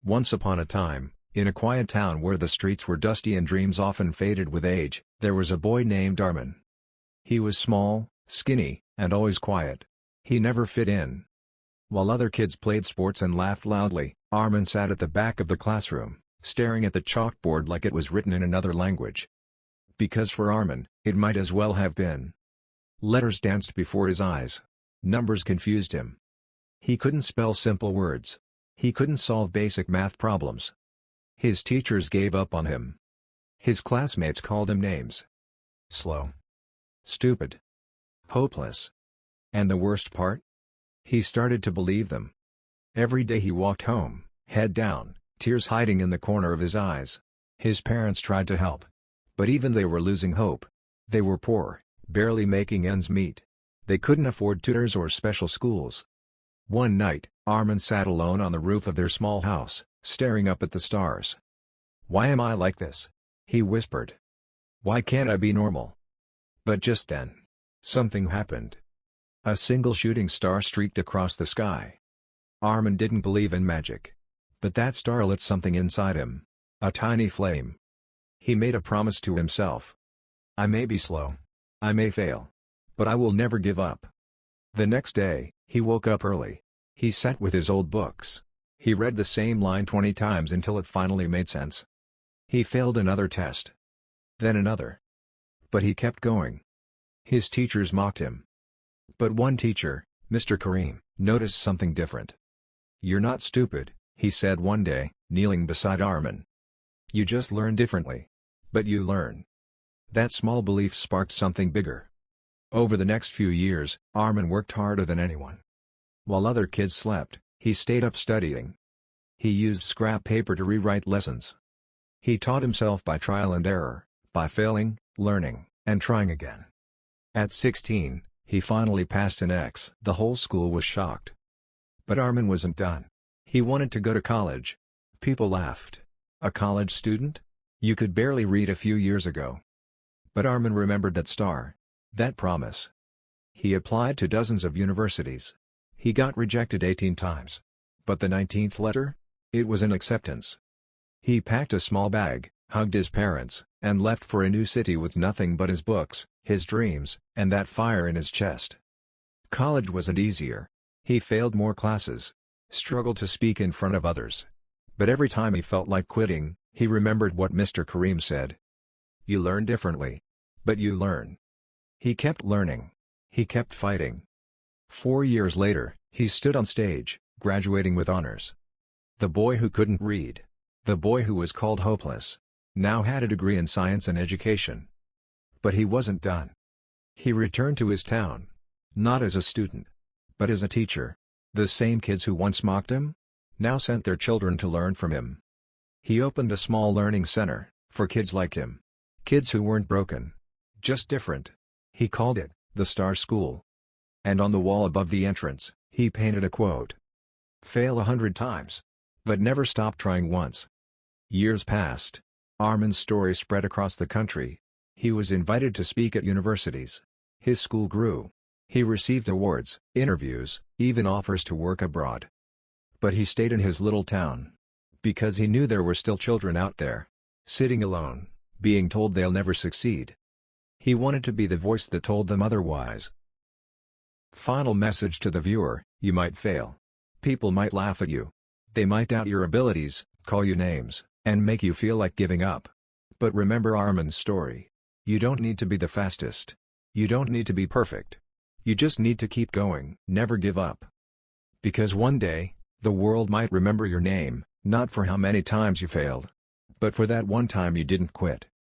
Once upon a time, in a quiet town where the streets were dusty and dreams often faded with age, there was a boy named Arman. He was small, skinny, and always quiet. He never fit in. While other kids played sports and laughed loudly, Arman sat at the back of the classroom, staring at the chalkboard like it was written in another language. Because for Arman, it might as well have been. Letters danced before his eyes. Numbers confused him. He couldn't spell simple words. He couldn't solve basic math problems. His teachers gave up on him. His classmates called him names. Slow. Stupid. Hopeless. And the worst part? He started to believe them. Every day he walked home, head down, tears hiding in the corner of his eyes. His parents tried to help. But even they were losing hope. They were poor, barely making ends meet. They couldn't afford tutors or special schools. One night, Arman sat alone on the roof of their small house, staring up at the stars. "Why am I like this?" he whispered. "Why can't I be normal?" But just then, something happened. A single shooting star streaked across the sky. Arman didn't believe in magic. But that star lit something inside him. A tiny flame. He made a promise to himself. "I may be slow. I may fail. But I will never give up." The next day, he woke up early. He sat with his old books. He read the same line 20 times until it finally made sense. He failed another test. Then another. But he kept going. His teachers mocked him. But one teacher, Mr. Kareem, noticed something different. "You're not stupid," he said one day, kneeling beside Arman. "You just learn differently. But you learn." That small belief sparked something bigger. Over the next few years, Arman worked harder than anyone. While other kids slept, he stayed up studying. He used scrap paper to rewrite lessons. He taught himself by trial and error, by failing, learning, and trying again. At 16, he finally passed an X. The whole school was shocked. But Arman wasn't done. He wanted to go to college. People laughed. A college student? You could barely read a few years ago. But Arman remembered that star. That promise. He applied to dozens of universities. He got rejected 18 times. But the 19th letter? It was an acceptance. He packed a small bag, hugged his parents, and left for a new city with nothing but his books, his dreams, and that fire in his chest. College wasn't easier. He failed more classes. Struggled to speak in front of others. But every time he felt like quitting, he remembered what Mr. Kareem said. "You learn differently. But you learn." He kept learning. He kept fighting. 4 years later, he stood on stage, graduating with honors. The boy who couldn't read, the boy who was called hopeless, now had a degree in science and education. But he wasn't done. He returned to his town. Not as a student, but as a teacher. The same kids who once mocked him, now sent their children to learn from him. He opened a small learning center, for kids like him. Kids who weren't broken. Just different. He called it, the Star School. And on the wall above the entrance, he painted a quote. "Fail 100 times. But never stop trying once." Years passed. Arman's story spread across the country. He was invited to speak at universities. His school grew. He received awards, interviews, even offers to work abroad. But he stayed in his little town. Because he knew there were still children out there. Sitting alone, being told they'll never succeed. He wanted to be the voice that told them otherwise. Final message to the viewer: you might fail. People might laugh at you. They might doubt your abilities, call you names, and make you feel like giving up. But remember Arman's story. You don't need to be the fastest. You don't need to be perfect. You just need to keep going. Never give up. Because one day, the world might remember your name, not for how many times you failed, but for that one time you didn't quit.